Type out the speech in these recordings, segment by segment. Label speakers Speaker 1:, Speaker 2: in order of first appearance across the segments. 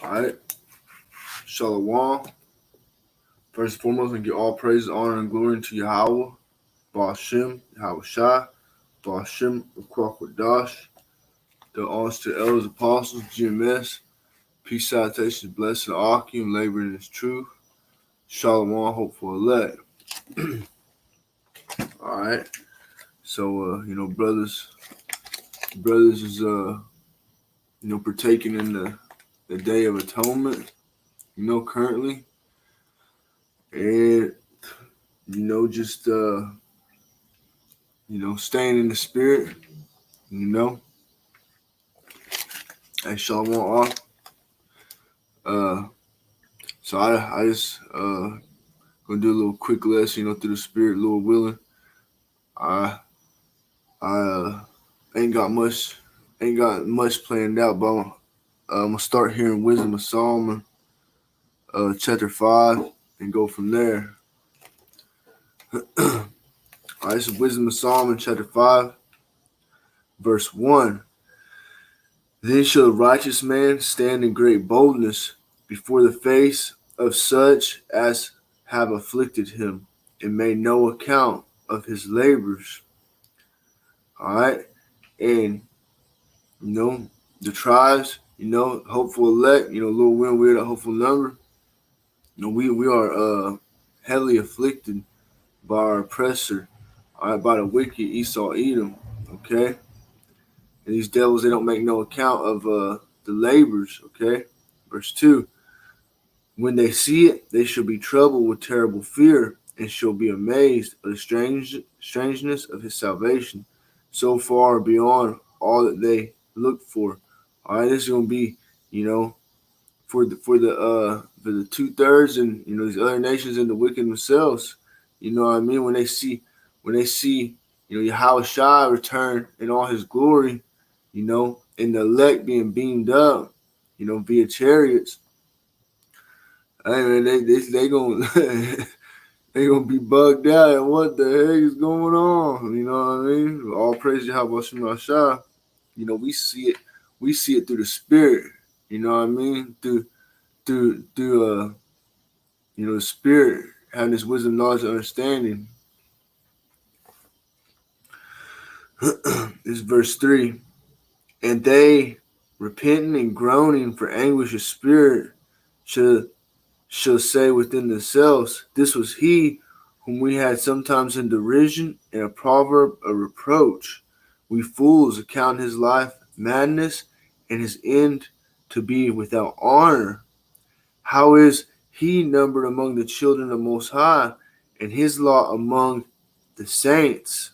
Speaker 1: Alright. Shalom. First and foremost, I give all praise, honor, and glory to Yahawah, bahasham, Yahawashi, bahasham, Rawchaa Qadash. The honors to elders, apostles, GMS, peace, salutations, blessing, Akim, labor in his truth. Shalom, hopeful elect. Alright. So, brothers is, partaking in the Day of Atonement, currently. And, just, staying in the spirit, Hey, Shalom all. So I just, gonna do a little quick lesson, through the spirit, Lord willing. I ain't got much planned out, but I'm gonna start here in Wisdom of Solomon, chapter 5, and go from there. All right, this is Wisdom of Solomon, chapter 5, verse 1. Then shall the righteous man stand in great boldness before the face of such as have afflicted him, and made no account of his labors. All right, and the tribes, hopeful elect, Lord willing, we're the hopeful number. We are heavily afflicted by our oppressor, all right, by the wicked Esau Edom. Okay, and these devils, they don't make no account of the labors. Okay, verse 2. When they see it, they shall be troubled with terrible fear, and shall be amazed at the strangeness of his salvation, so far beyond all that they looked for. All right, this is gonna be, for the 2/3 and these other nations and the wicked themselves. You know what I mean? When they see Yahawashi return in all his glory, and the elect being beamed up, via chariots. Hey man, they gonna they gonna be bugged out at what the heck is going on. You know what I mean? All praise Yahawashi. We see it through the spirit. You know what I mean? Through the spirit, having this wisdom, knowledge, and understanding. This is verse 3. And they, repenting and groaning for anguish of spirit, shall say within themselves, this was he whom we had sometimes in derision, and a proverb of reproach. We fools account his life madness, and his end to be without honor. How is he numbered among the children of Most High, and his lot among the saints?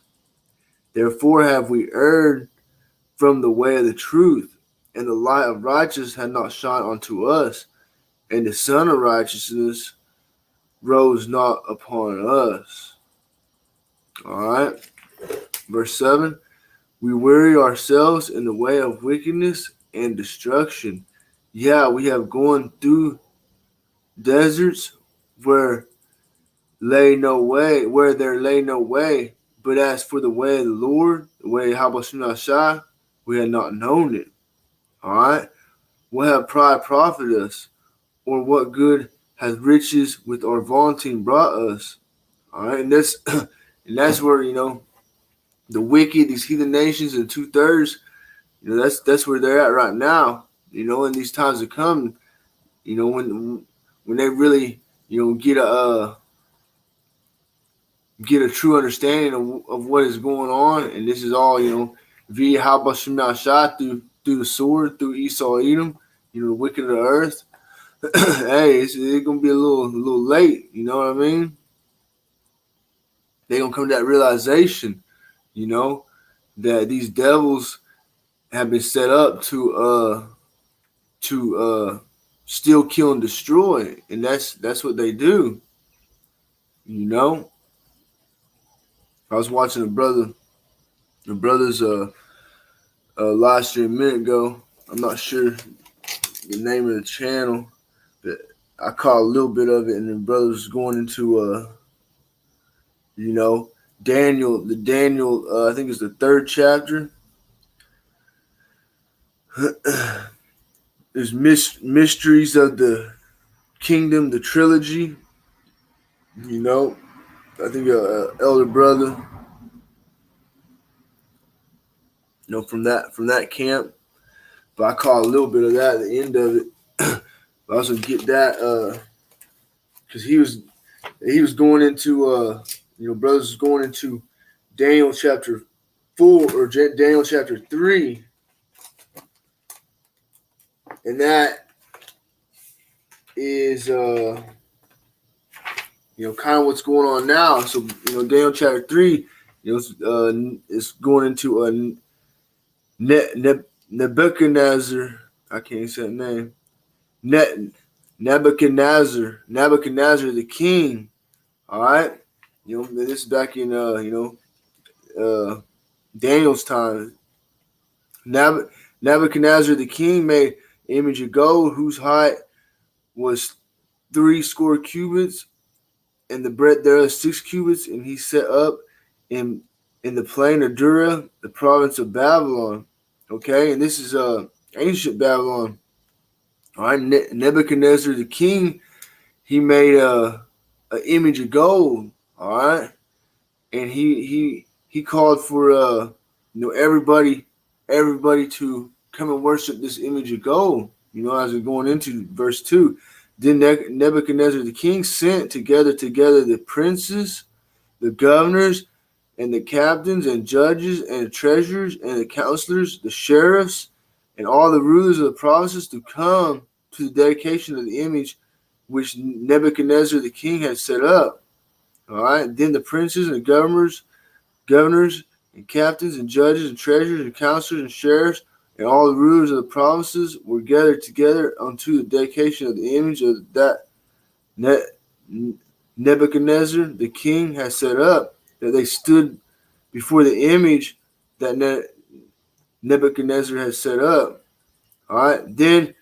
Speaker 1: Therefore have we erred from the way of the truth, and the light of righteousness had not shone unto us, and the sun of righteousness rose not upon us. All right. Verse 7. We weary ourselves in the way of wickedness and destruction. Yeah, we have gone through deserts where there lay no way. But as for the way of the Lord, the way of Yahawashi, we had not known it. All right. What have pride profited us? Or what good has riches with our vaunting brought us? All right. And that's where, the wicked, these heathen nations and 2/3, that's where they're at right now. In these times to come, when they really, get a true understanding of what is going on, and this is all, via Yahawashi through the sword, through Esau Edom, the wicked of the earth. Hey, it's gonna be a little late. You know what I mean? They're gonna come to that realization, that these devils have been set up to steal, kill, and destroy, and that's what they do. I was watching the brother's live stream a minute ago. I'm not sure the name of the channel, but I caught a little bit of it, and the brother's going into Daniel, I think it's the 3rd chapter. There's mysteries of the kingdom, the trilogy. You know, I think elder brother, from that camp. But I caught a little bit of that at the end of it. I also get that because he was going into brothers was going into Daniel chapter 4 or Daniel chapter 3, and that is kind of what's going on now. So Daniel chapter 3, it's going into a Nebuchadnezzar. I can't say the name. Nebuchadnezzar the king. All right, this is back in Daniel's time. Nebuchadnezzar the king made an image of gold whose height was 60 cubits, and the breadth thereof 6 cubits, and he set up in the plain of Dura, the province of Babylon. Okay, and this is ancient Babylon. All right, Nebuchadnezzar the king, he made an image of gold. All right, and he called for everybody to come and worship this image of gold. As we're going into verse 2, then Nebuchadnezzar the king sent together the princes, the governors, and the captains and judges and the treasurers and the counselors, the sheriffs, and all the rulers of the provinces to come to the dedication of the image which Nebuchadnezzar the king had set up. All right. Then the princes and governors and captains and judges and treasurers and counselors and sheriffs and all the rulers of the provinces were gathered together unto the dedication of the image of that Nebuchadnezzar the king had set up, that they stood before the image that Nebuchadnezzar had set up. All right. Then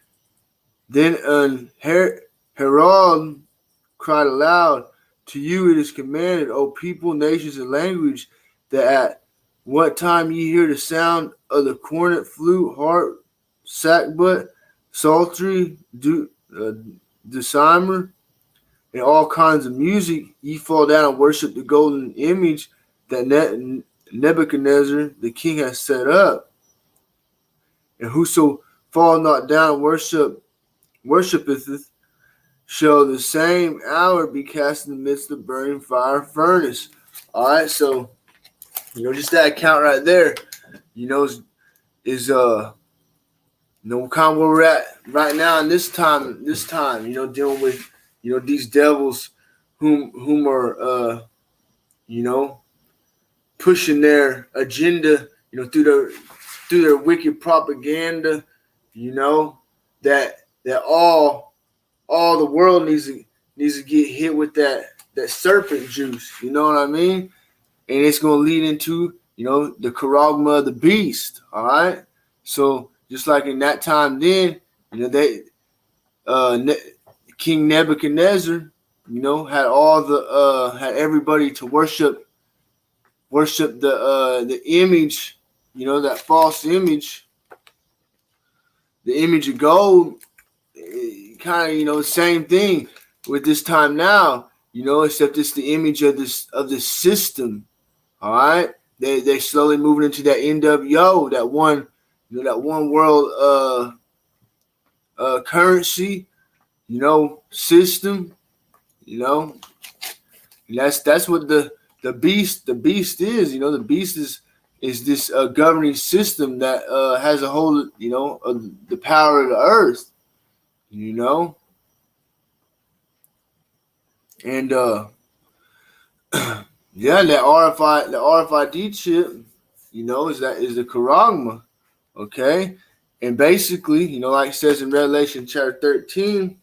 Speaker 1: Herod cried aloud, to you it is commanded, O people, nations, and language, that at what time ye hear the sound of the cornet, flute, harp, sackbut, psaltery, dulcimer, and all kinds of music, ye fall down and worship the golden image that Nebuchadnezzar the king has set up. And whoso fall not down and worshipeth shall the same hour be cast in the midst of burning fire furnace. All right, so just that account right there, is kind of where we're at right now in this time, dealing with these devils whom are pushing their agenda, through their wicked propaganda, that all the world needs to get hit with that serpent juice. You know what I mean? And it's going to lead into the charagma of the beast. All right. So just like in that time, then they King Nebuchadnezzar, had everybody to worship the image, that false image, the image of gold. Kind of same thing with this time now, except it's the image of this system. All right, they slowly moving into that NWO, that one world currency, system, and that's what the beast is. The beast is this governing system that has a hold of the power of the earth. And yeah, the RFID chip, is the charagma, okay? And basically, like it says in Revelation chapter 13,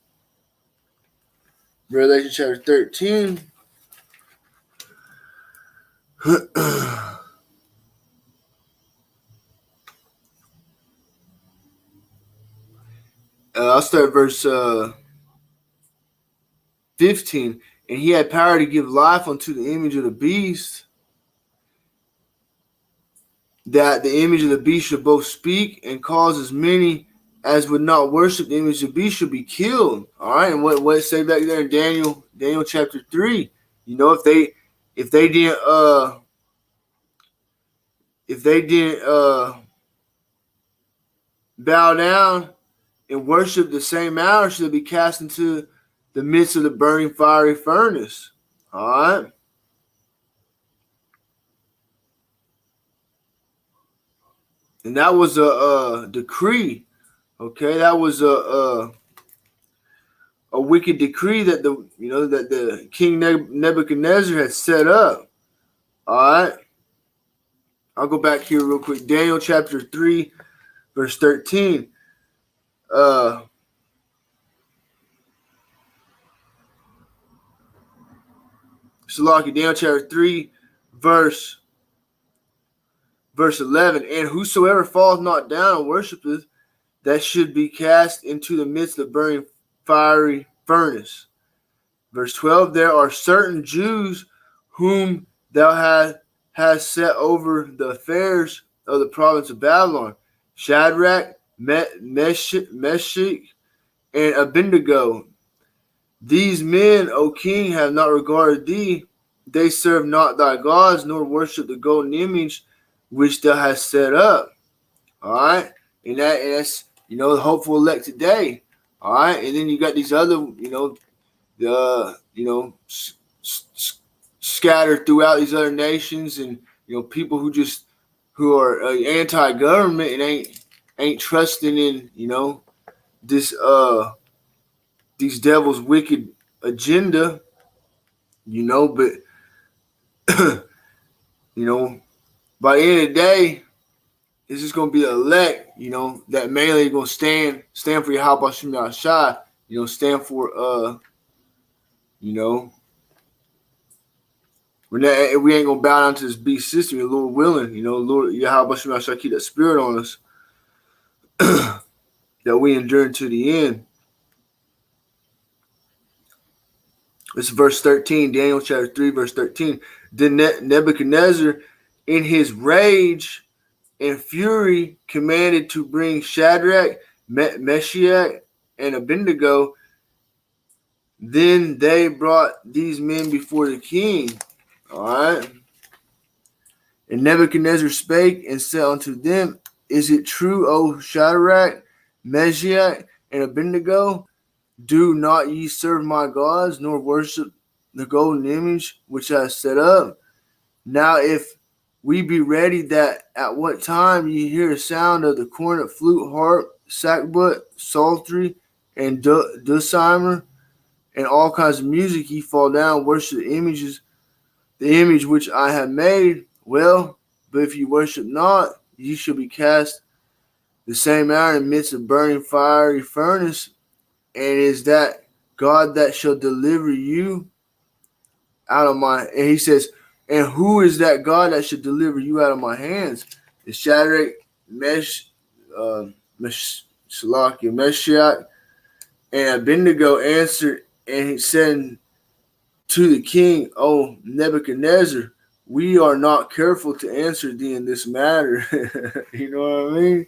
Speaker 1: I'll start verse 15. And he had power to give life unto the image of the beast, that the image of the beast should both speak and cause as many as would not worship the image of the beast should be killed. All right, and what it say back there in Daniel chapter 3? You know, if they didn't bow down and worship the same hour, should be cast into the midst of the burning fiery furnace. All right. And that was a decree. Okay, that was a wicked decree that the King Nebuchadnezzar had set up. All right. I'll go back here real quick. Daniel chapter 3, verse 13. Salaki, Daniel chapter 3, verse 11. And whosoever falleth not down and worshipeth, that should be cast into the midst of the burning fiery furnace. Verse 12. There are certain Jews whom thou hast set over the affairs of the province of Babylon, Shadrach, Meshach, and Abednego. These men, O king, have not regarded thee. They serve not thy gods, nor worship the golden image which thou hast set up. All right, and that's the hopeful elect today. All right, and then you got these other scattered throughout these other nations, and people who are anti-government and ain't trusting in this these devils' wicked agenda, but by the end of the day, it's just gonna be the elect, that mainly gonna stand for Yahawashi, stand for we ain't gonna bow down to this beast system, Lord willing, Lord Yahawashi keep that spirit on us that we endure to the end. This is verse 13, Daniel chapter 3, verse 13. Then Nebuchadnezzar, in his rage and fury, commanded to bring Shadrach, Meshach, and Abednego. Then they brought these men before the king. All right. And Nebuchadnezzar spake and said unto them, Is it true, O Shadrach, Meshach, and Abednego? Do not ye serve my gods, nor worship the golden image which I set up? Now if we be ready, that at what time ye hear a sound of the cornet, flute, harp, sackbut, psaltery, and dulcimer, and all kinds of music, ye fall down, worship the image which I have made. Well, but if ye worship not, ye shall be cast the same hour in the midst of burning fiery furnace. And is that God that shall deliver you out of my? And he says, and who is that God that should deliver you out of my hands? The Shadrach, Meshach, and Abednego answered, and he said to the king, O Nebuchadnezzar, we are not careful to answer thee in this matter. You know what I mean?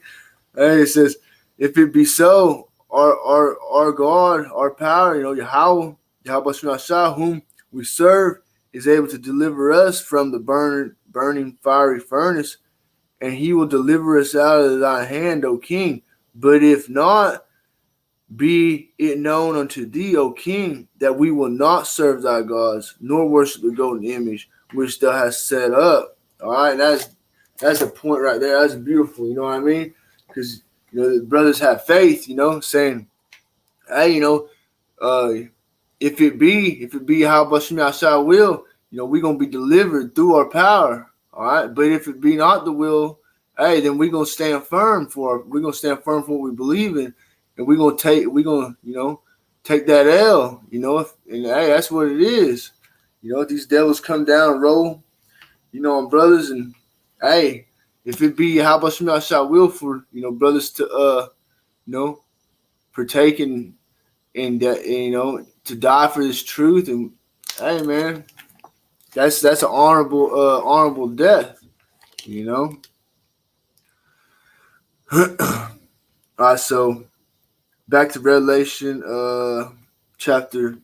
Speaker 1: And it says, if it be so, our God, our power, Yahawashi, whom we serve, is able to deliver us from the burning fiery furnace, and he will deliver us out of thy hand, O king. But if not, be it known unto thee, O king, that we will not serve thy gods, nor worship the golden image which thou hast set up. All right, that's a point right there. That's beautiful. You know what I mean? Because the brothers have faith. Saying, hey, if it be Yahawashi will, we're gonna be delivered through our power. All right, but if it be not the will, hey, then we're gonna stand firm for what we believe in, and we're gonna take that L. And hey, that's what it is. These devils come down and roll, on brothers, and hey, if it be Yahawashi will for brothers to partake in that, to die for this truth, and hey, man, that's an honorable death. All right, so back to Revelation, chapter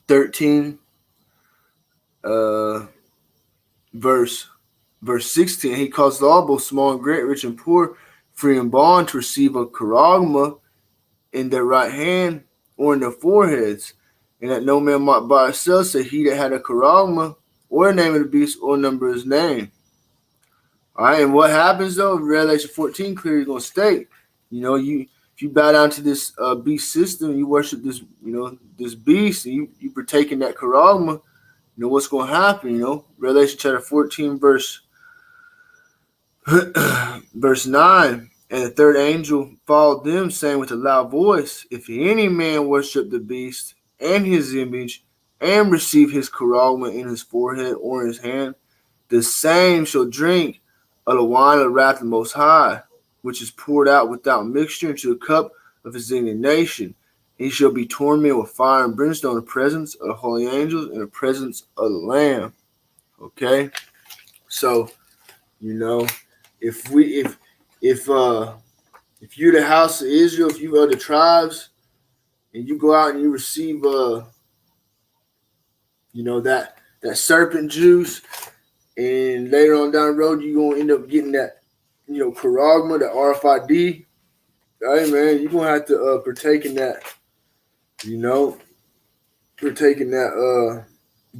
Speaker 1: 13, uh, verse 16. He caused all, both small and great, rich and poor, free and bond, to receive a charagma in their right hand or in their foreheads, and that no man might buy or sell, say he that had a charagma, or the name of the beast, or number his name. All right, and what happens though? Revelation 14 clearly going to state, if you bow down to this beast system, you worship this, this beast, and you partake in that charagma, what's going to happen? Revelation chapter 14, verse 9. And the third angel followed them, saying with a loud voice, if any man worship the beast and his image, and receive his charagma in his forehead or in his hand, the same shall drink of the wine of the wrath of the Most High, which is poured out without mixture into the cup of his indignation. He shall be tormented with fire and brimstone in the presence of the holy angels and in the presence of the Lamb. Okay, so if if you're the house of Israel, if you are the tribes, and you go out and you receive that serpent juice, and later on down the road you're gonna end up getting that charagma, the RFID. Hey man, you're gonna have to partake in that, partake in that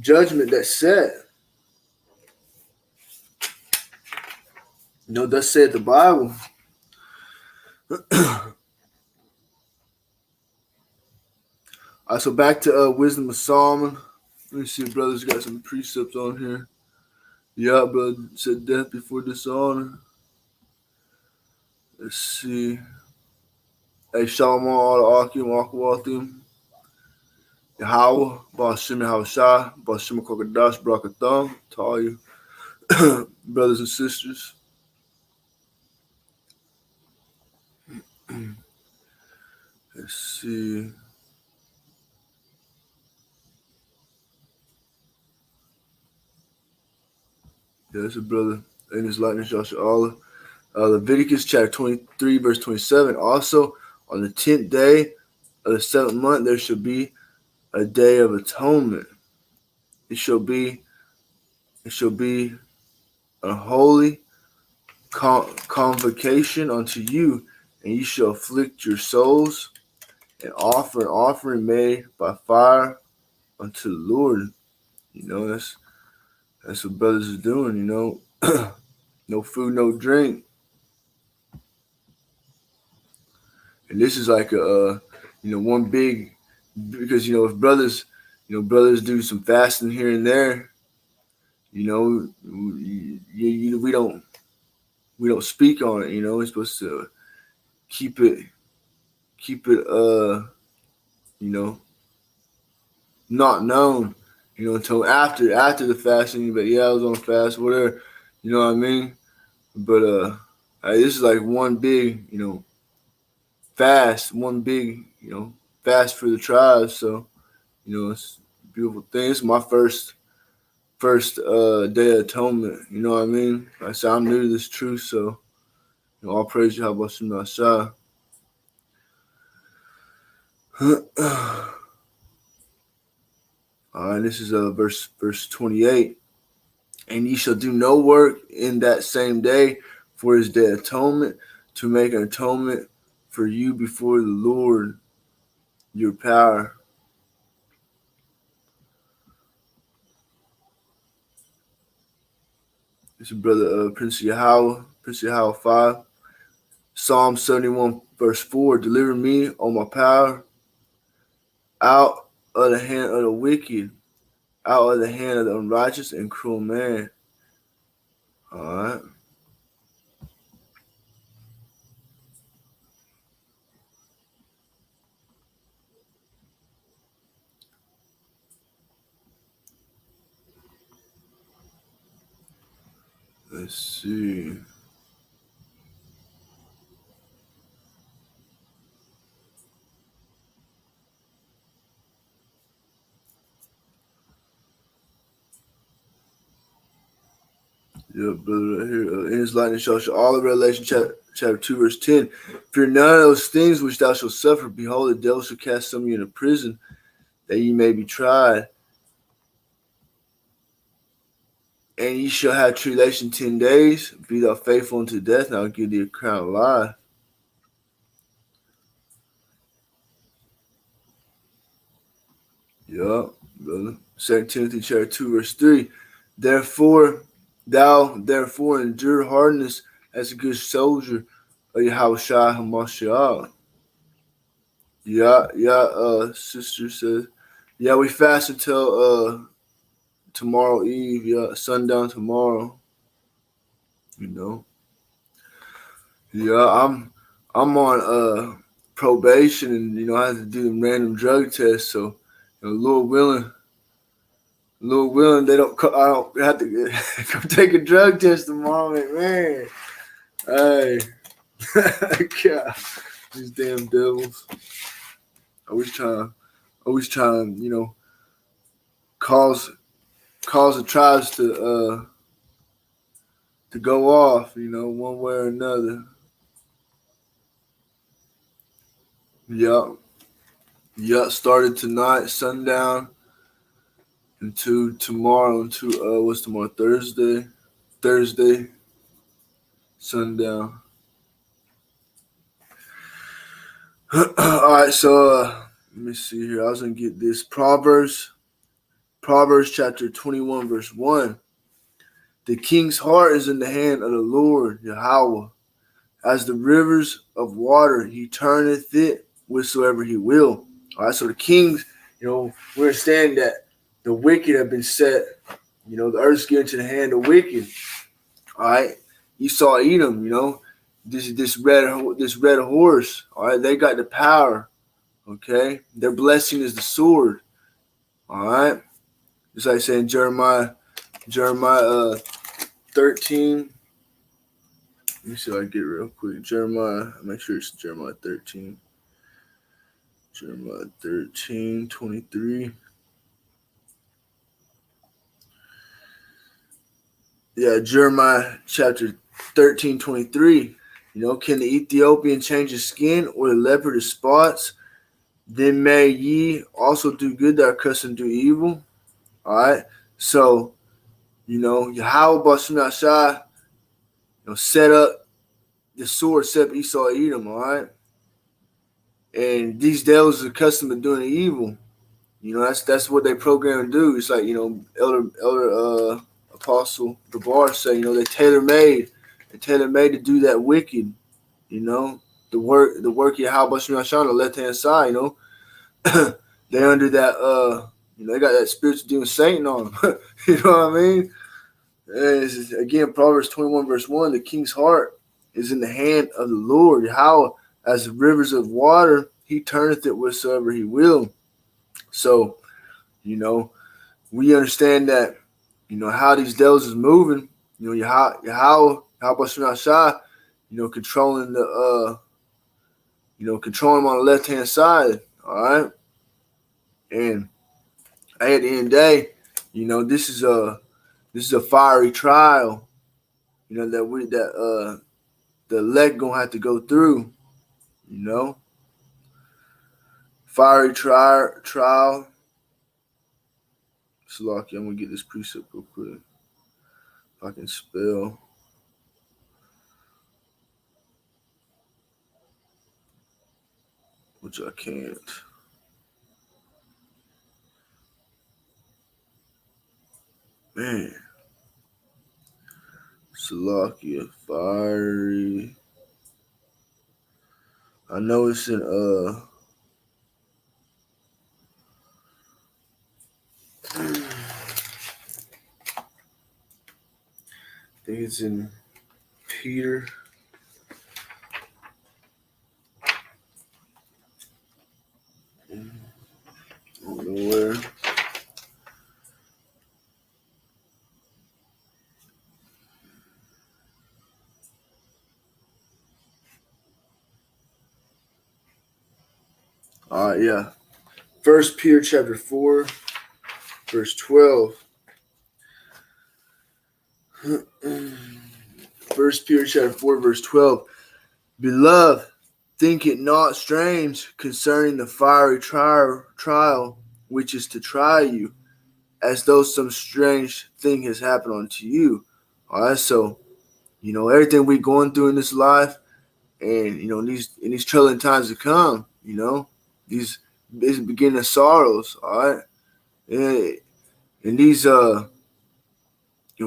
Speaker 1: judgment that's set. Thus said the Bible. All right, so back to Wisdom of Solomon. Let me see if brothers got some precepts on here. Yeah, brother said death before dishonor. Let's see. Hey, Shalom, all the Akim, Akwathim, Yahawah, bahasham Yahawashi, Rawchaa Qadash, Brakatham, to all you brothers and sisters. Let's see. Yeah, that's a brother in his likeness, Joshua Allah. Leviticus chapter 23, verse 27. Also, on the 10th day of the 7th month, there shall be a day of atonement. It shall be a holy convocation unto you, and you shall afflict your souls and offer an offering made by fire unto the Lord. That's what brothers are doing. No food, no drink, and this is like a one big, because if brothers do some fasting here and there, we don't speak on it. We're supposed to keep it not known, until after the fasting. But yeah, I was on fast, whatever, you know what I mean. But this is like one big, fast, one big, fast for the tribes. So it's a beautiful thing. It's my first day of atonement. You know what I mean? Like I said, I'm new to this truth, so all praise Yahawashi. All right, this is verse 28. And ye shall do no work in that same day, for his day atonement, to make an atonement for you before the Lord your power. This is brother Praises Yahawah 5. Psalm 71 verse 4. Deliver me, O my power, out of the hand of the wicked, out of the hand of the unrighteous and cruel man. All right. Let's see. Yeah, brother, right here. In his likeness shall show all of Revelation chapter 2, verse 10. Fear none of those things which thou shalt suffer. Behold, the devil shall cast some of you into prison, that ye may be tried. And ye shall have tribulation 10 days. Be thou faithful unto death, and I will give thee a crown of life. Yup, brother. 2 Timothy chapter 2, verse 3. Therefore endure hardness as a good soldier of Yahawashi Hamashiach. Sister says, yeah, we fast until tomorrow eve, sundown tomorrow. You know. Yeah, I'm on probation, and I have to do them random drug tests, so Lord willing, I don't have to go take a drug test tomorrow. Man, hey, God, these damn devils. Always trying, cause the tribes to go off, one way or another. Yup. Started tonight, sundown, into tomorrow, what's tomorrow? Thursday, sundown. Alright, so let me see here. I was gonna get this. Proverbs chapter 21, verse 1. The king's heart is in the hand of the Lord, Yahawah. As the rivers of water, he turneth it whithersoever he will. All right, so the kings, we understand that the wicked have been set, the earth's given to the hand of the wicked. All right, Esau, Edom, this red horse. All right, they got the power. Okay, their blessing is the sword. All right, just like saying Jeremiah 13. Let me see if I can get it real quick. Jeremiah, make sure it's Jeremiah 13. Jeremiah 13, 23. Yeah, Jeremiah chapter 13, 23. Can the Ethiopian change his skin, or the leopard his spots? Then may ye also do good that are accustomed to do evil. All right. So, Yahawah Bashanashah, set up the sword, set up Esau, Edom. All right. And these devils are accustomed to doing evil. That's what they program to do. It's like, Elder Apostle Gabar say, they tailor made to do that wicked. The work Yahawah Bashanashah on the left hand side. They under that they got that spiritual demon Satan on them. You know what I mean? And again, Proverbs 21, verse 1, the king's heart is in the hand of the Lord. How, as the rivers of water, he turneth it whithersoever he will. So, we understand that, how these devils is moving. Yahawah Bashanashah, controlling the controlling them on the left hand side. All right. And at the end of the day, this is a fiery trial, that the elect gonna have to go through, fiery trial. Salaki, I'm gonna get this precept real quick. If I can spell. Which I can't. Man. Salakia, fiery. I know it's in I think it's in Peter. I don't know where. Yeah. 1 Peter chapter 4, verse 12. First Peter chapter 4, verse 12. Beloved, think it not strange concerning the fiery trial which is to try you, as though some strange thing has happened unto you. All right, so everything we're going through in this life, and in these troubling times to come, these beginning of sorrows. All right, and these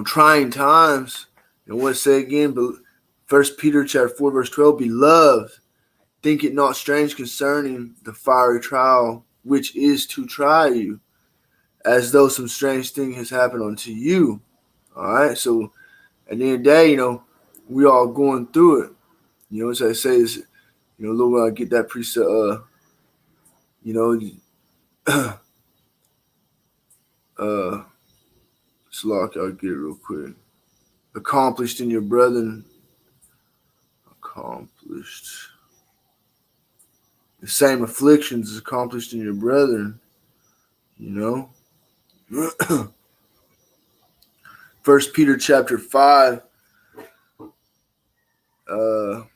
Speaker 1: trying times. And what say again? But First Peter chapter 4, verse 12. Beloved, think it not strange concerning the fiery trial which is to try you, as though some strange thing has happened unto you. All right, so at the end of the day, we all going through it. As I say, is Lord, I get that precept. Slack, I'll get it real quick. Accomplished in your brethren. Accomplished. The same afflictions is accomplished in your brethren. First Peter chapter 5. I'll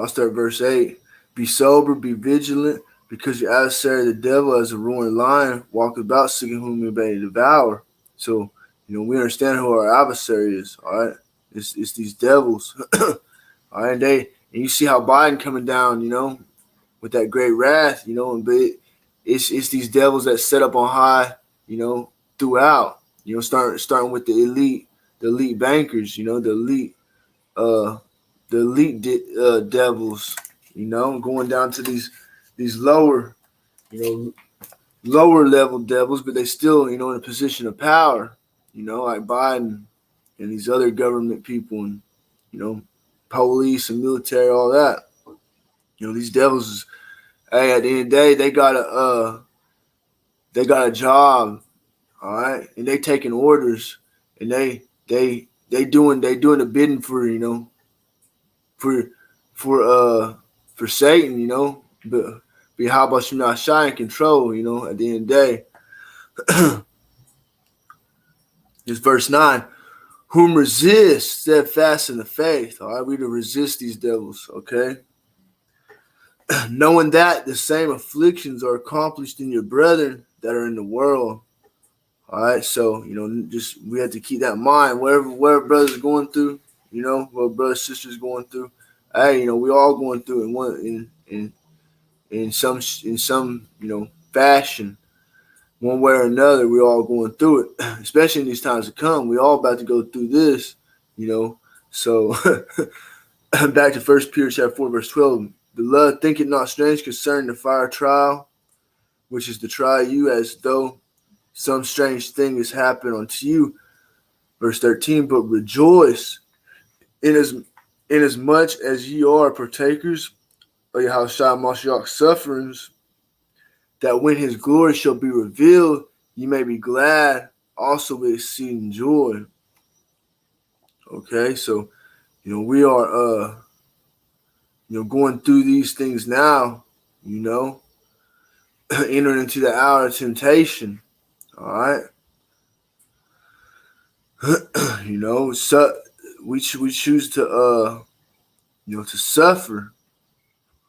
Speaker 1: start verse 8. Be sober, be vigilant, because your adversary, the devil, as a roaring lion, walketh about seeking whom he may devour. So, we understand who our adversary is, all right? It's these devils. All right, and you see how Biden coming down, with that great wrath, and it's these devils that set up on high, throughout, starting with the elite bankers, the elite devils, going down to these lower, lower level devils, but they still, in a position of power, like Biden and these other government people and, police and military, all that. These devils, hey, at the end of the day, they got a job, all right, and they taking orders, and they doing the bidding for for Satan, but how about you not shy in control, at the end of the day. Just verse 9. Whom resist steadfast in the faith. All right, we to resist these devils, okay? Knowing that the same afflictions are accomplished in your brethren that are in the world. All right, so just we have to keep that in mind. Whatever brothers going through, what brothers sisters going through. Hey, we all going through in some fashion, one way or another. We all going through it, especially in these times to come. We all about to go through this, So back to First Peter chapter 4, verse 12. Beloved, think it not strange concerning the fire trial, which is to try you, as though some strange thing has happened unto you. Verse 13. But rejoice inasmuch as ye are partakers of Yahawashi sufferings, that when his glory shall be revealed, ye may be glad also with exceeding joy. Okay, so we are going through these things now, entering into the hour of temptation. All right. So we choose to to suffer.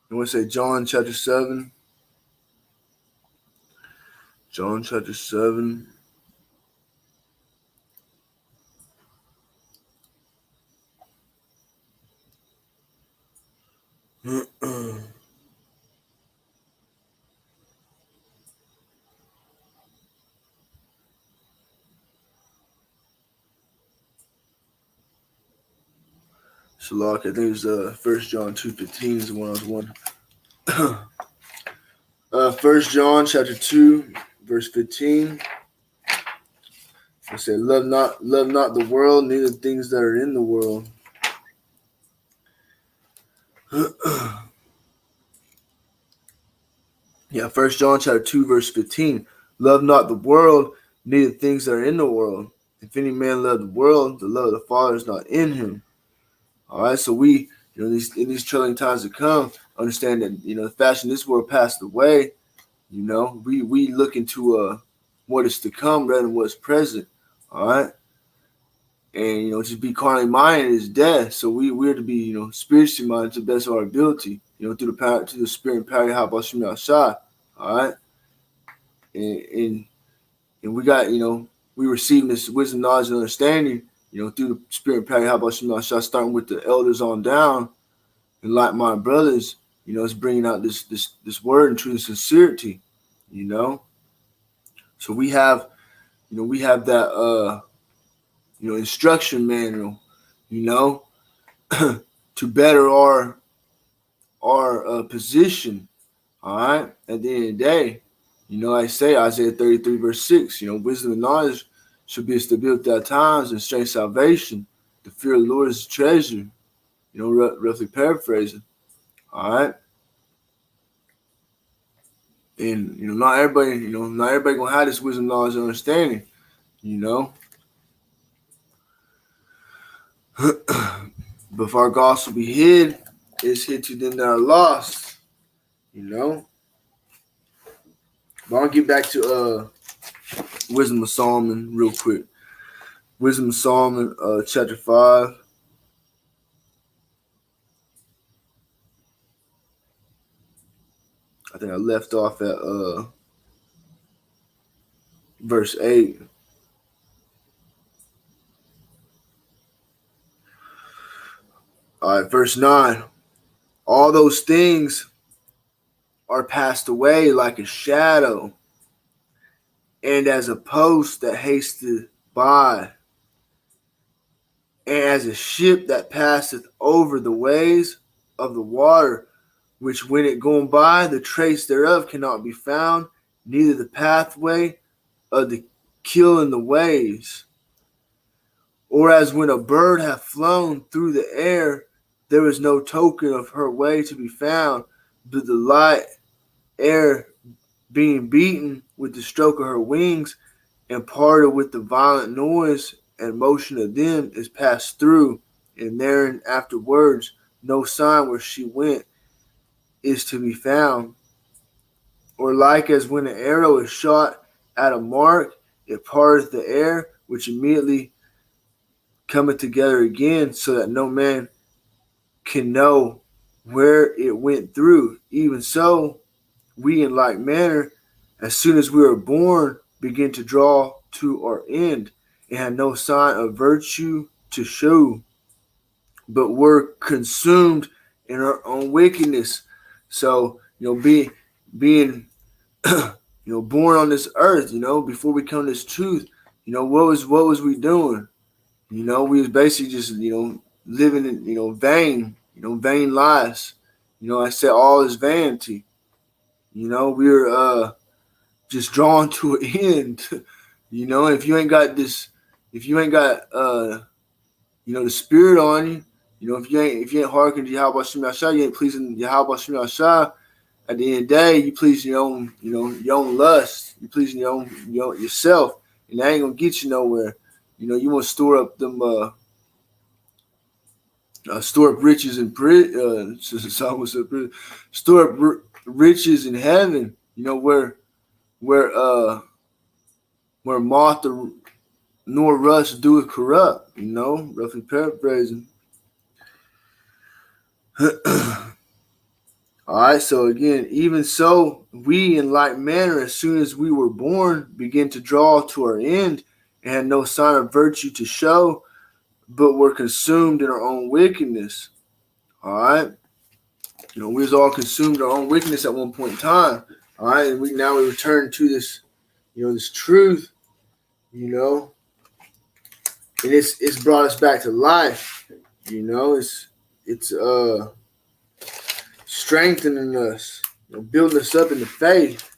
Speaker 1: You want to say John chapter 7? John chapter 7. Shalak, I think it was 1 John 2:15 is the one I was wondering. 1 John chapter 2, verse 15. It said, love not the world, neither things that are in the world. Yeah, 1 John chapter 2, verse 15. Love not the world, neither things that are in the world. If any man love the world, the love of the Father is not in him. All right, so we, in these troubling times to come, understand that, the fashion of this world passed away. We look into what is to come rather than what's present. All right. And just be carnally minded is death. So we're to be spiritually minded to the best of our ability. Through the power, to the spirit and power of Yahawashi. All right, and we got we receiving this wisdom, knowledge, and understanding. Through the spirit and power of Yahawashi, starting with the elders on down, and like my brothers, it's bringing out this word and truth and sincerity. So we have that instruction manual, to better our position. All right, at the end of the day, I say Isaiah 33 verse 6. Wisdom and knowledge should be a stability at times and strength salvation. The fear of the Lord is a treasure. Roughly paraphrasing. All right, and not everybody gonna have this wisdom, knowledge, and understanding. But if our gospel be hid, it's hid to them that are lost. But I'll get back to Wisdom of Solomon real quick. Wisdom of Solomon, chapter 5. I think I left off at verse 8. All right, verse 9. All those things are passed away like a shadow, and as a post that hasteth by, and as a ship that passeth over the ways of the water, which when it going by, the trace thereof cannot be found, neither the pathway of the keel in the waves. Or as when a bird hath flown through the air, there is no token of her way to be found, but the light air being beaten with the stroke of her wings, and parted with the violent noise and motion of them, is passed through, and therein afterwards no sign where she went is to be found. Or like as when an arrow is shot at a mark, it parteth the air, which immediately cometh together again, so that no man can know where it went through. Even so, we in like manner, as soon as we are born, begin to draw to our end, and have no sign of virtue to show, but were consumed in our own wickedness. So, being born on this earth, before we come to this truth, what was we doing? We was basically just, living in, vain lives. I said all is vanity. We were just drawn to an end. If you ain't got this, if you ain't got the spirit on you, if you ain't hearkening to Yahawashi, you ain't pleasing Yahawashi. At the end of the day, you please your own, your own lust. You pleasing your own, yourself, and that ain't gonna get you nowhere. You want to store up them, store up riches in store up riches in heaven. Where moth nor rust doeth corrupt. Roughly paraphrasing. All right, so again, even so, we in like manner, as soon as we were born, begin to draw to our end, and had no sign of virtue to show, but were consumed in our own wickedness. All right, we was all consumed in our own wickedness at one point in time. All right, and we return to this, this truth, and it's brought us back to life. It's strengthening us, building us up in the faith,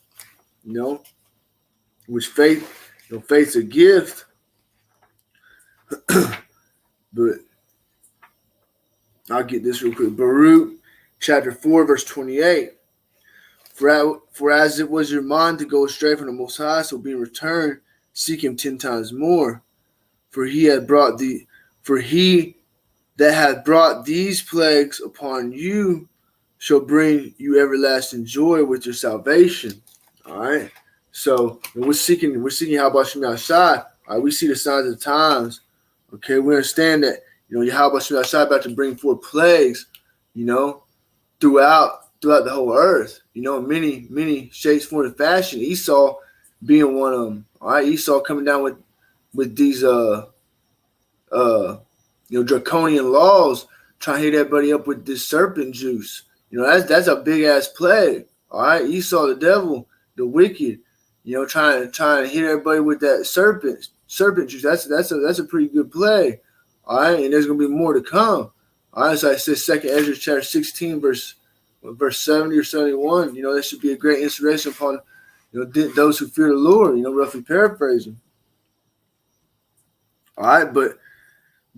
Speaker 1: which faith's a gift. But I'll get this real quick. Baruch chapter 4, verse 28. For as it was your mind to go astray from the Most High, so being returned, seek him 10 times more. For he that hath brought these plagues upon you shall bring you everlasting joy with your salvation. All right. So we're seeking Yahawashi. All right, we see the signs of the times Okay, we understand that, Yahawashi is about to bring forth plagues, throughout the whole earth, in many shapes, forms, and fashion. Esau being one of them. All right, Esau coming down with these draconian laws, trying to hit everybody up with this serpent juice. That's a big ass plague. All right, Esau, the devil, the wicked, trying to hit everybody with that serpent juice. That's a pretty good plague. All right, and there's gonna be more to come. All right, so I said Second Ezra chapter 16, verse 70 or 71. That should be a great inspiration upon those who fear the Lord. Roughly paraphrasing. All right, but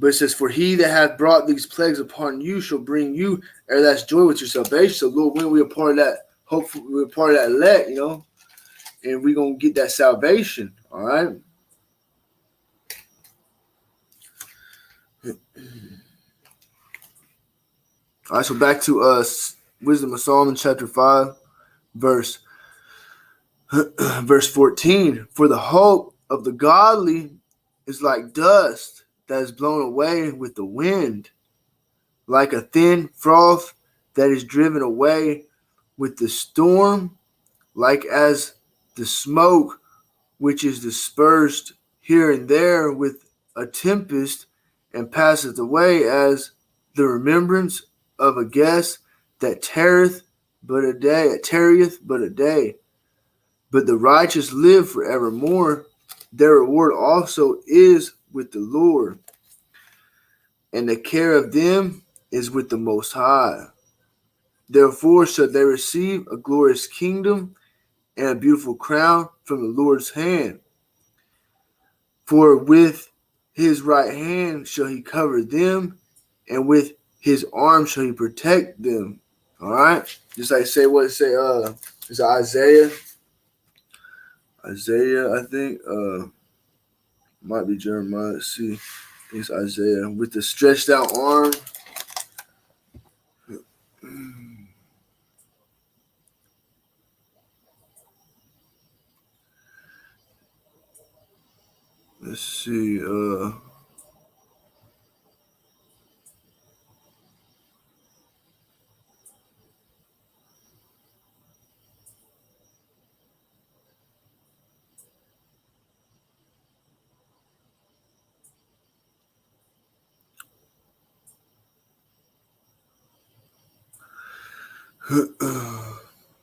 Speaker 1: it says, for he that hath brought these plagues upon you shall bring you everlasting joy with your salvation. So, Lord, when we're a part of that, hopefully we're a part of that elect, and we're going to get that salvation. All right. All right, so back to Wisdom of Solomon, chapter 5, verse 14. For the hope of the godly is like dust that is blown away with the wind, like a thin froth that is driven away with the storm, like as the smoke which is dispersed here and there with a tempest, and passeth away as the remembrance of a guest that tarrieth but a day. But the righteous live forevermore. Their reward also is with the Lord, and the care of them is with the Most High. Therefore shall they receive a glorious kingdom and a beautiful crown from the Lord's hand. For with his right hand shall he cover them, and with his arm shall he protect them. All right? Just like say what it say, it's Isaiah. I think. Might be Jeremiah. Let's see. It's Isaiah. With the stretched out arm. Let's see.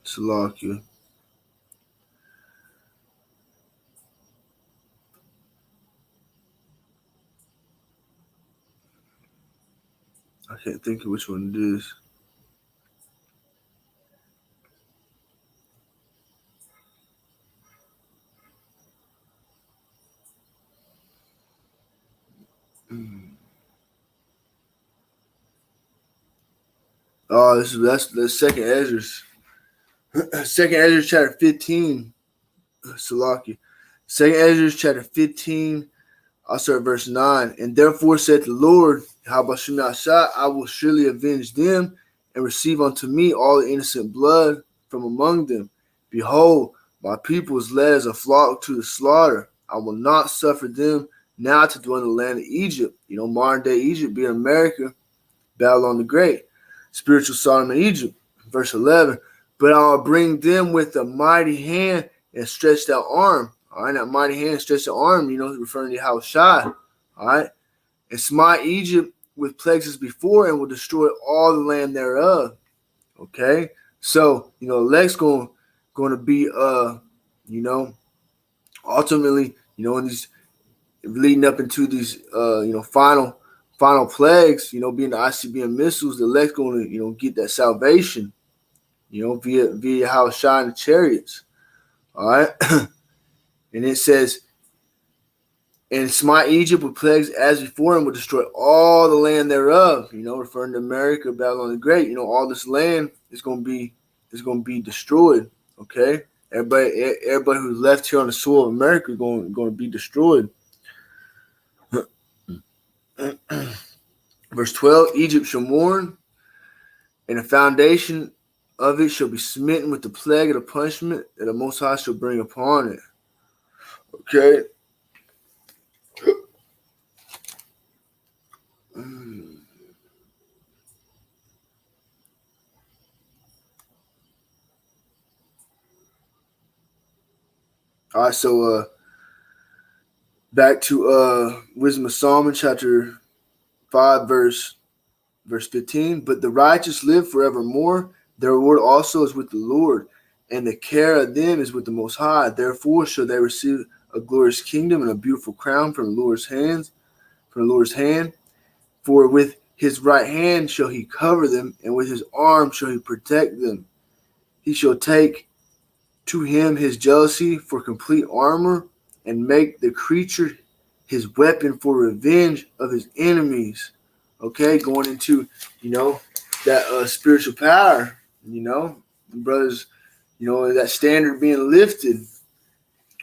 Speaker 1: Salakia. I can't think of which one it is. Oh, that's the second Ezra's. Second Ezra chapter 15. Salaki. Second Ezra chapter 15. I'll start verse 9. And therefore said the Lord, Yahawashi, I will surely avenge them and receive unto me all the innocent blood from among them. Behold, my people is led as a flock to the slaughter. I will not suffer them now to dwell in the land of Egypt. Modern day Egypt being America, Babylon the Great, spiritual Sodom and Egypt. Verse 11. But I will bring them with a mighty hand and stretched out arm. All right, that mighty hand, stretched out arm, referring to Yahawashi. All right, and smite Egypt with plagues as before, and will destroy all the land thereof. Okay, so elect's going to be ultimately in these leading up into these final plagues, being the ICBM missiles, the elect's going to get that salvation, via Yahawashi and the chariots. All right. And it says, and smite Egypt with plagues as before, and will destroy all the land thereof. Referring to America, Babylon the Great. All this land is going to be destroyed. Okay, everybody who's left here on the soil of America is going to be destroyed. Verse 12: Egypt shall mourn, and the foundation of it shall be smitten with the plague of the punishment that the Most High shall bring upon it. Okay. All right, so back to Wisdom of Solomon, chapter 5, verse 15. But the righteous live forevermore. Their reward also is with the Lord, and the care of them is with the Most High. Therefore shall they receive a glorious kingdom and a beautiful crown from the Lord's hands, from the Lord's hand. For with his right hand shall he cover them, and with his arm shall he protect them. He shall take to him his jealousy for complete armor, and make the creature his weapon for revenge of his enemies. Okay, going into, that spiritual power, brothers, that standard being lifted.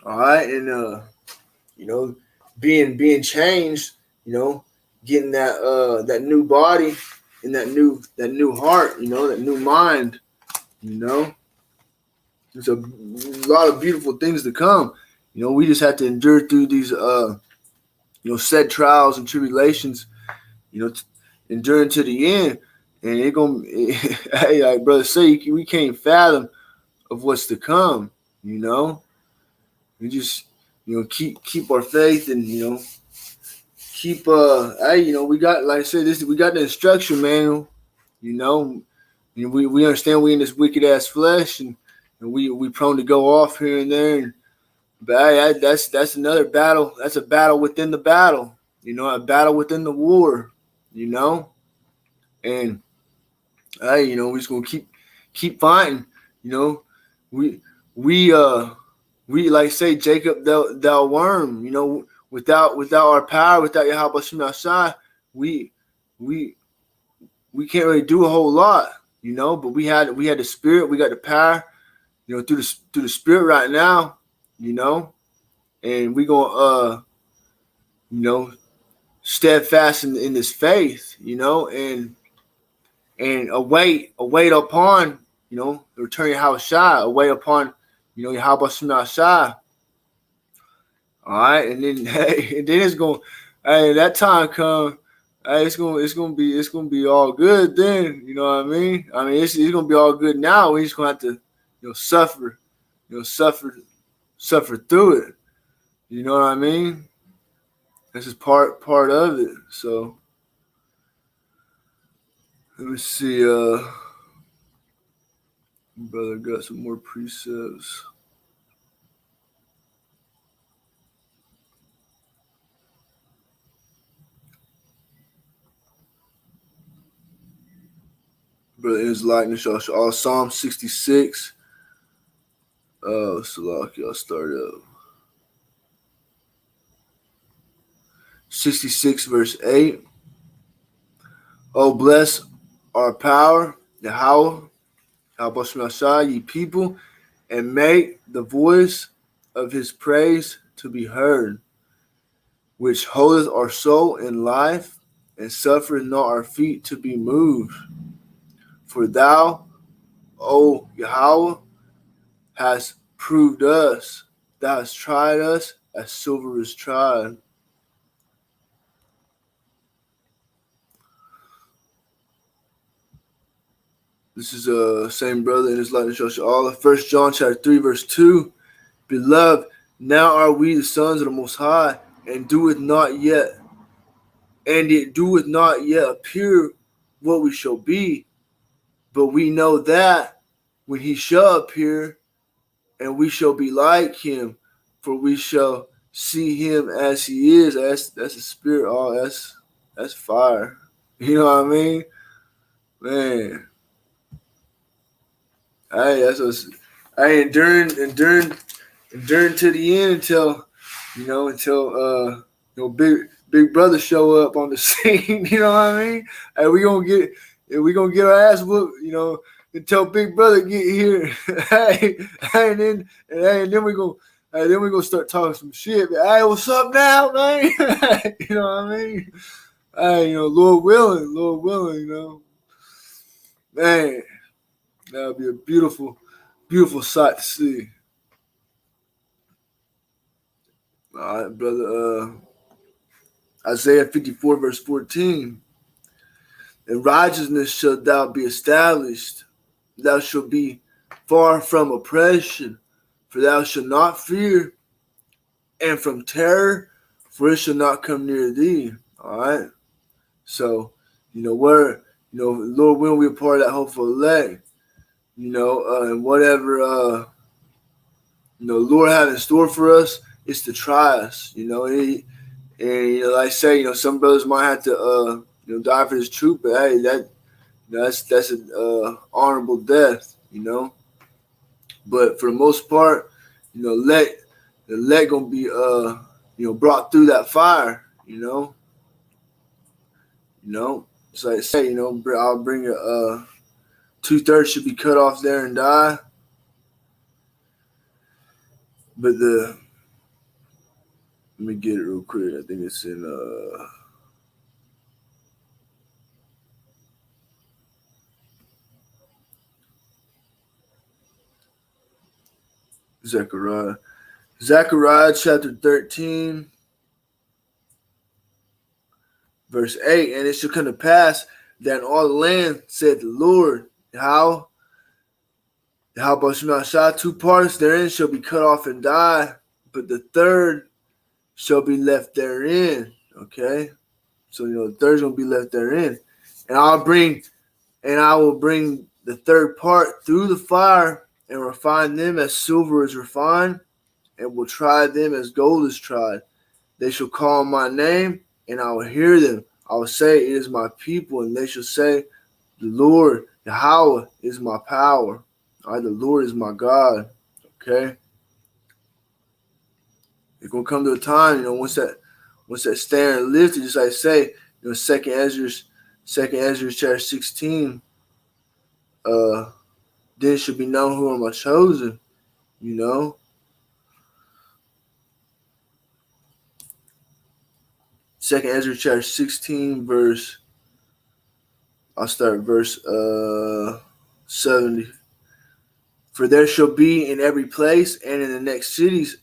Speaker 1: All right, and being changed, getting that new body and that new heart, that new mind, There's a lot of beautiful things to come. We just have to endure through these said trials and tribulations, enduring to the end. And it gonna hey, like brother say, we can't fathom of what's to come, We just keep our faith, and keep we got, like I said, we got the instruction manual, we understand we in this wicked ass flesh, and we prone to go off here and there, but that's another battle. That's a battle within the battle, a battle within the war, and we're just gonna keep fighting, we we we like say, Jacob, thou worm, without our power, without Yahawashi, we can't really do a whole lot, but we had the spirit, we got the power, through the spirit right now, and we gonna steadfast in this faith, and await upon, the return of Yahawashi, await upon, Yahawashi. All right, and then and then it's gonna, that time come, it's gonna be all good then. You know what I mean? It's gonna be all good now. We just gonna have to, suffer, suffer through it. You know what I mean? This is part of it. So let me see. Brother got some more precepts. Brother in his likeness, all Psalm 66. Salaki, I'll start up. 66 verse 8. Oh, bless our power, Yahawah, Yahawashi, ye people, and make the voice of his praise to be heard, which holdeth our soul in life, and suffereth not our feet to be moved. For thou, O Yahawah, hast proved us, thou hast tried us as silver is tried. This is same brother in his likeness, Rawchaa. 1 John chapter 3 verse 2. Beloved, now are we the sons of the Most High, and it doeth not yet appear what we shall be. But we know that when he shall appear, and we shall be like him, for we shall see him as he is. That's a spirit. Oh, that's fire. You know what I mean? Man. That's us. Enduring to the end until big brother show up on the scene. You know what I mean? We gonna get our ass whooped. Until big brother get here. And then we gonna start talking some shit. Hey, what's up now, man? You know what I mean? Lord willing, man. That would be a beautiful, beautiful sight to see. All right, brother. Isaiah 54 verse 14. In righteousness shalt thou be established. Thou shalt be far from oppression, for thou shalt not fear, and from terror, for it shall not come near thee. All right. So, Lord, when we're part of that hopeful elect, and whatever, Lord had in store for us is to try us, and like I say, some brothers might have to, die for this truth, but hey, that's an honorable death, But for the most part, the elect gonna be, brought through that fire, So like I say, I'll bring it. 2/3 should be cut off there and die. But let me get it real quick. I think it's in Zechariah. Zechariah chapter 13, verse 8. And it shall come to pass that in all the land, said the Lord, how bahasham, 2 parts therein shall be cut off and die, but the third shall be left therein. Okay? So, the third's going to be left therein. And I will bring the third part through the fire and refine them as silver is refined, and will try them as gold is tried. They shall call on my name, and I will hear them. I will say, it is my people, and they shall say, the Lord, Yahawah, is my power. The Lord is my God. Okay? It's going to come to a time, once that standard lifted, just like I say, 2nd Ezra chapter 16, then it should be known who am I chosen, 2nd Ezra chapter 16, I'll start verse 70. For there shall be in every place and in the next cities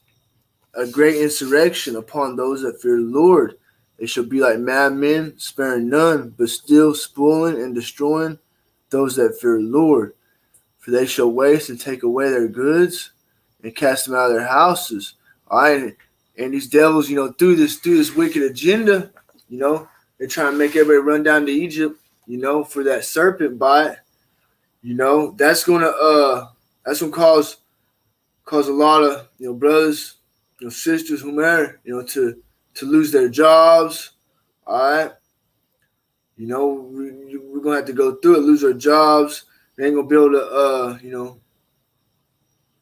Speaker 1: a great insurrection upon those that fear the Lord. They shall be like madmen, sparing none, but still spoiling and destroying those that fear the Lord. For they shall waste and take away their goods and cast them out of their houses. All right, and these devils, through this wicked agenda, they're trying to make everybody run down to Egypt, for that serpent bite. That's gonna cause a lot of brothers, sisters, whomever, to lose their jobs. All right, we're gonna have to go through it, lose our jobs. They ain't gonna be able to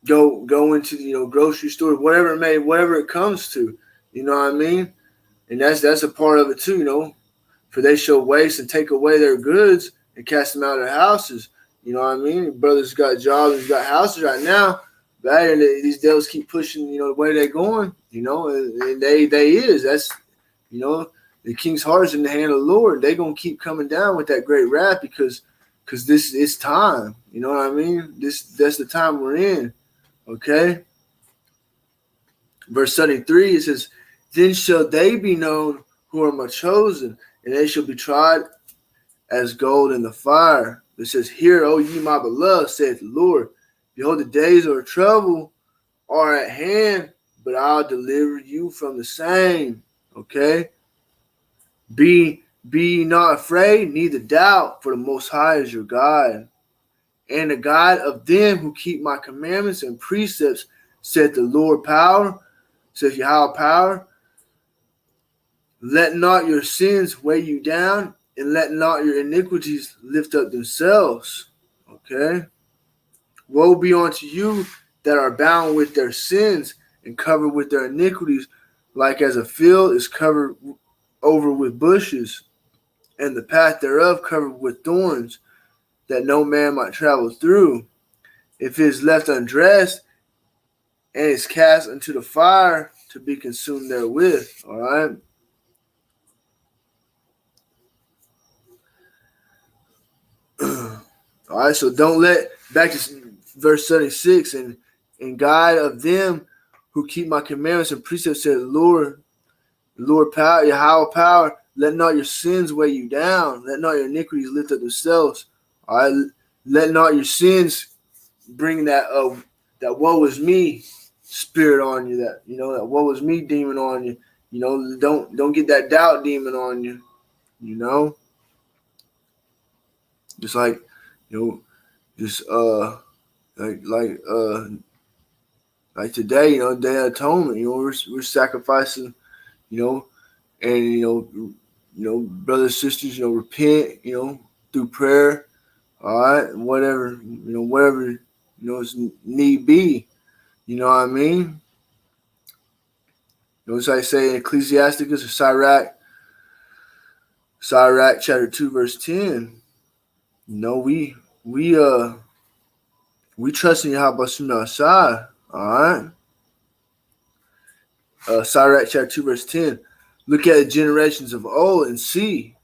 Speaker 1: go into the grocery store, whatever it comes to, you know what I mean? And that's a part of it too, For they shall waste and take away their goods and cast them out of their houses. You know what I mean? Brothers got jobs and got houses right now, but these devils keep pushing, the way they're going, and they is. That's, the king's heart is in the hand of the Lord. They're gonna keep coming down with that great wrath because this is time. You know what I mean? That's the time we're in. Okay. Verse 73, it says, then shall they be known who are my chosen, and they shall be tried as gold in the fire. It says, hear, O ye my beloved, saith the Lord. Behold, the days of trouble are at hand, but I'll deliver you from the same. Okay? Be not afraid, neither doubt, for the Most High is your God. And the God of them who keep my commandments and precepts, saith the Lord power, saith Yahawah power. Let not your sins weigh you down, and let not your iniquities lift up themselves. Okay? Woe be unto you that are bound with their sins and covered with their iniquities, like as a field is covered over with bushes, and the path thereof covered with thorns, that no man might travel through. If it is left undressed, and is cast into the fire to be consumed therewith. All right? All right, so don't let, back to verse 76, and God of them who keep my commandments and precepts, said the Lord power, Yahawah power, let not your sins weigh you down. Let not your iniquities lift up themselves. All right. Let not your sins bring that that woe is me spirit on you. That that woe is me demon on you. Don't get that doubt demon on you. Just like just like today, Day of Atonement. We're sacrificing. And brothers, sisters, repent. Through prayer. All right, whatever is need be. You know what I mean? As I say in Ecclesiasticus or Sirach chapter 2 verse 10. We trust in Yahawashi. All right. Sirach chapter 2 verse 10. Look at the generations of old and see,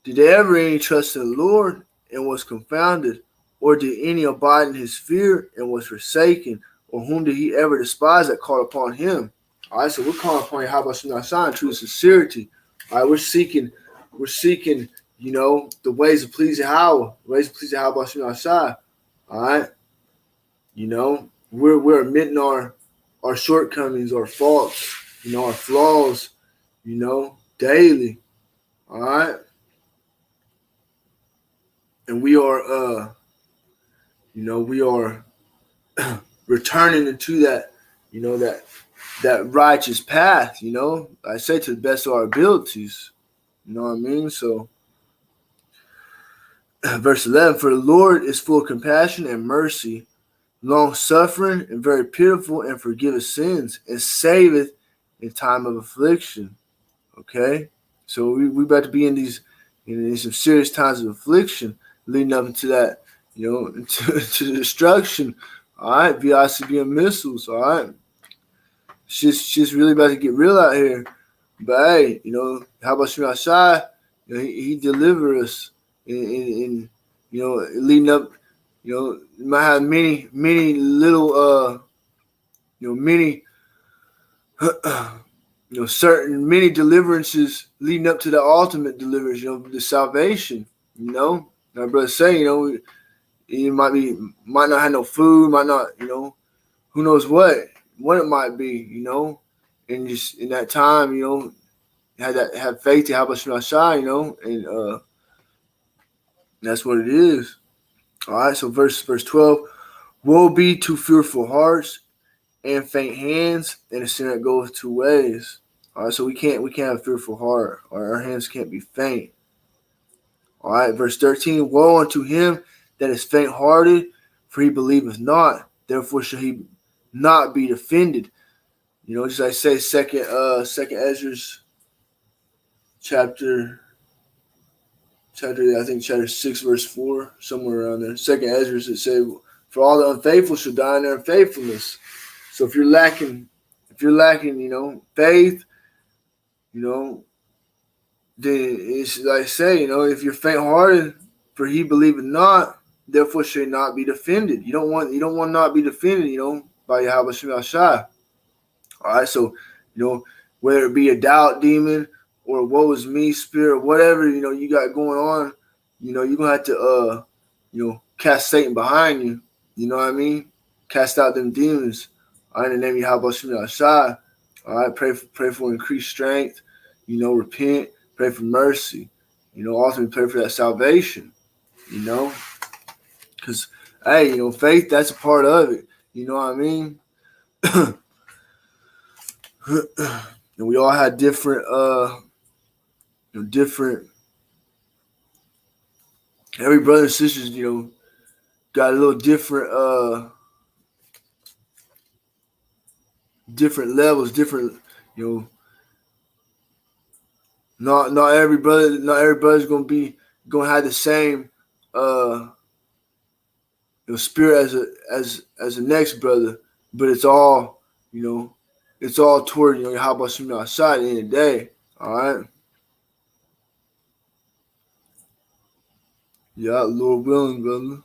Speaker 1: did they ever any trust in the Lord and was confounded? Or did any abide in his fear and was forsaken? Or whom did he ever despise that called upon him? All right, so we're calling upon Yahawashi in true sincerity. All right, we're seeking, the ways of pleasing Yahawah, ways of pleasing Yahawashi. All right, we're admitting our shortcomings, our faults, our flaws, daily. All right. And we are returning into that, that righteous path, I say to the best of our abilities. You know what I mean? So verse 11, for the Lord is full of compassion and mercy, long suffering and very pitiful, and forgiveth sins, and saveth in time of affliction. Okay? So we about to be in some serious times of affliction, leading up into that, into the destruction. All right, VICBM missiles. All right, she's really about to get real out here. But hey, how about Shemashai? He delivered us in leading up. You might have many little many many deliverances leading up to the ultimate deliverance. The salvation. My brother say, you might not have no food, might not, who knows what it might be, and just in that time, have faith to help us from our side, and that's what it is. All right, so verse 12, woe be to fearful hearts and faint hands, and a sinner that goeth two ways. All right, so we can't have a fearful heart, or our hands can't be faint. All right, verse 13, woe unto him that is faint-hearted, for he believeth not, therefore shall he not be defended. Just like I say, second Ezra's chapter I think chapter 6 verse 4, somewhere around there. Second Ezra's, it said, for all the unfaithful shall die in their unfaithfulness. So if you're lacking, faith, then it's like I say, if you're faint-hearted, for he believeth not, therefore shall he not be defended. You don't want to not be defended, by Yahawashi. All right, so whether it be a doubt demon or woe is me spirit, whatever you got going on, you're gonna have to cast Satan behind you. You know what I mean? Cast out them demons. All right, in the name of Yahawashi. All right, pray for increased strength. Repent, pray for mercy. Ultimately pray for that salvation. Because hey, faith, that's a part of it. You know what I mean? And we all had different every brother and sisters, got a little different different levels, different, not everybody's gonna have the same spirit as the next brother, but it's all toward how about you outside at the end of the day. All right. Yeah, Lord willing, brother.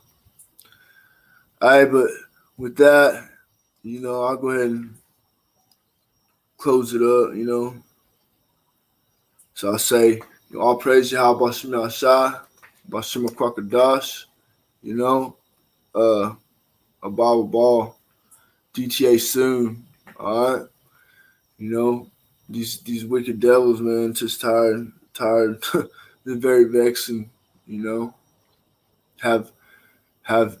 Speaker 1: All right, but with that, I'll go ahead and close it up, So I'll say, All praise Yahawashi, bahasham Qadash. You know, a Bible ball, DTA soon. All right. You know, these wicked devils, man, just tired. They're very vexing. You know, have have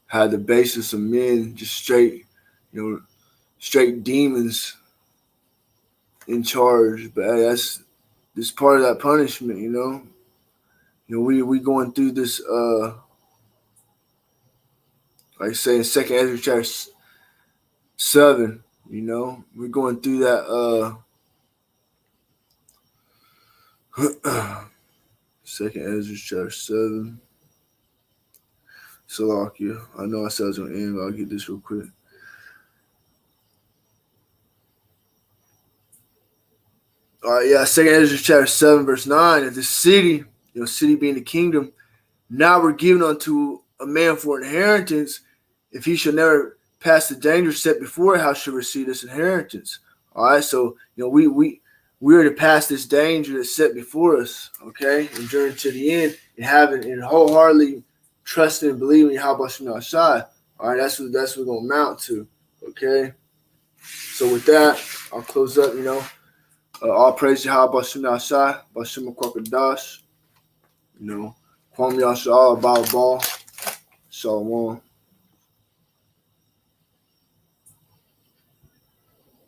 Speaker 1: had the basis of men just straight, straight demons in charge. But hey, that's part of that punishment. We going through this. Like I say in Second Ezra chapter 7. We're going through that. Second Ezra chapter 7. Salakia. I know I said I was going to end, but I'll get this real quick. All right, yeah, Second Ezra chapter 7, verse 9. If the city, city being the kingdom, now we're given unto a man for inheritance, if he shall never pass the danger set before it, how shall receive this inheritance? All right, so we are to pass this danger that's set before us, okay, and journey to the end, and having and wholeheartedly trusting and believing Yahawashi. All right, that's what we're gonna amount to, okay. So with that, I'll close up. All praise Yahawashi, bahasham Qadash. Kwam Yashar, Ball, Shalom.